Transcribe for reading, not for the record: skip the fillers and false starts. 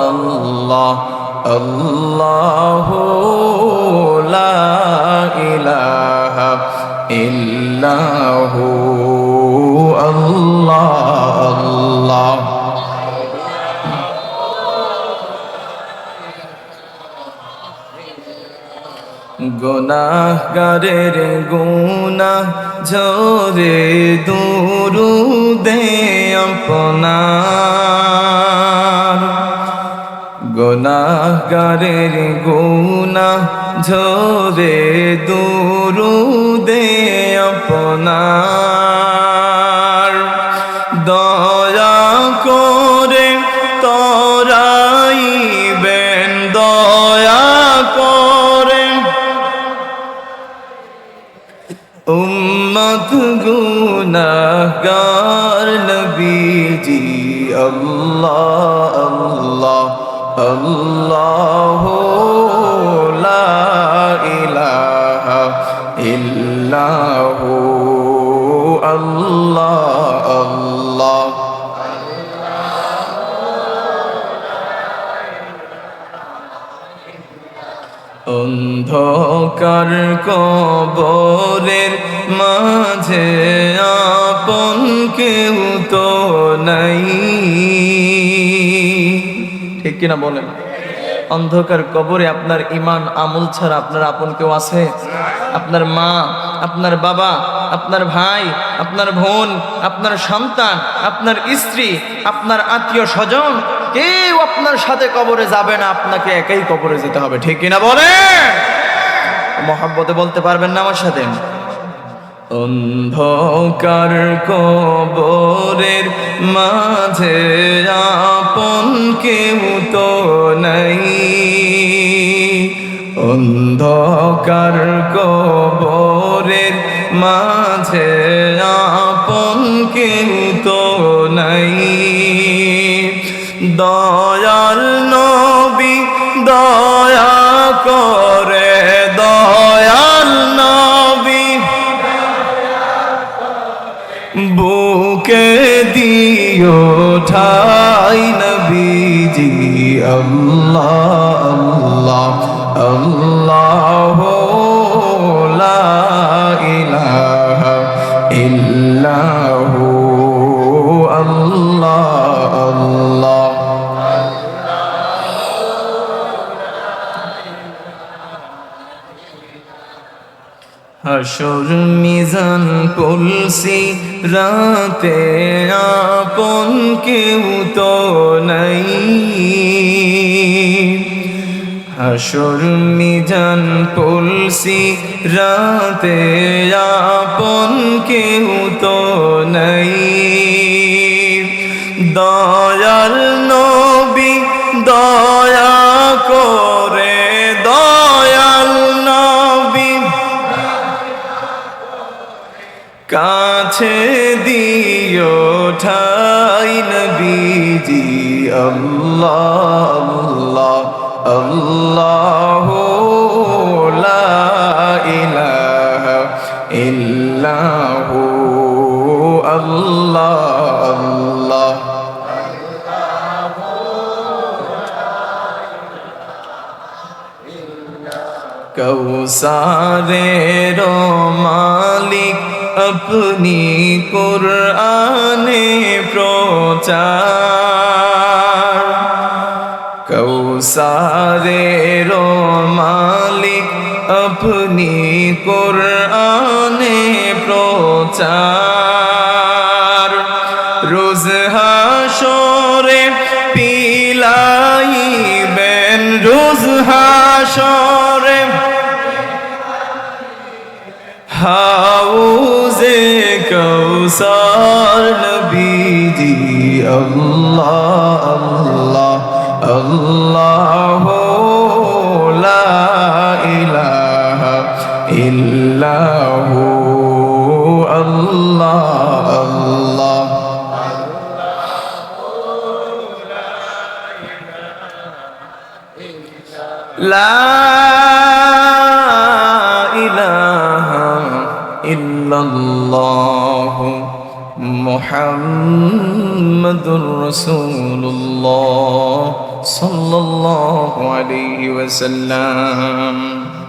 আল্লাহ আল্লাহু লা ইলাহা ইল্লাহু আল্লাহ আল্লাহ। গুনাহগারের গুনাহ ঝরে দুরুদে আপনার, গুনাহগারের গুনাহ ঝরে দুরুদে আপনার। দয়া করে তরাইবেন, দয়া করে উম্মত গুনাহগার নবীজি। আল্লাহ আল্লাহ আল্লাহু লা ইলাহা ইল্লাহু আল্লাহ আল্লাহ। অন্ধকার কবরের মাঝে আপন কেউ তো নাই, ঠিক কিনা বলেন? অন্ধকার কবরে আপনার ঈমান আমল ছাড়া আপনার আপন কেউ আছে? আপনার মা, আপনার বাবা, আপনার ভাই, আপনার বোন, আপনার সন্তান, আপনার স্ত্রী, আপনার আত্মীয় স্বজন কেউ আপনার সাথে কবরে যাবে না, আপনাকে একাই কবরে যেতে হবে, ঠিক কিনা বলেন? মহব্বতে বলতে পারবেন না আমার সাথে? অন্ধকার কবরের মাঝে আপন কেউ তো নাই, অন্ধকার কবরের মাঝে আপন কেউ তো নাই। দয়াল নবী দয়া করে, দয়াল নবী বুকে দিও ঠাই নবীজি। আল্লাহ আল্লাহ আল্লাহু লা ইলাহা ইল্লাহু আল্লাহ আল্লাহ। হাসর মিজান পুলসি রাতে আপন কেউ তো নাই, হাসর মিজান পুলসি রাতে আপন কেউ তো নাই। দয়াল নবী দয়া করে, দয়াল নবী কাছে দিও ঠাই নবীজি। আল্লাহ আল্লাহ আল্লাহু লা ইলাহা ইল্লাহু আল্লাহ আল্লাহ। কৌসারের মালিক अपनी कुराने प्रचार, कौसारेर मालिक अपनी कुराने प्रचार। रोज हाशरे पिलाइबेन, रोज हाशरे हाउज़े कौसार नबीजी। अल्लाह अल्लाह अल्लाहु ला इलाहा इल्लाहु अल्लाह अल्लाह। ला इल्लल्लाहु मुहम्मदुर रसूलुल्लाह। সাল্লাল্লাহু আলাইহি ওয়াসাল্লাম।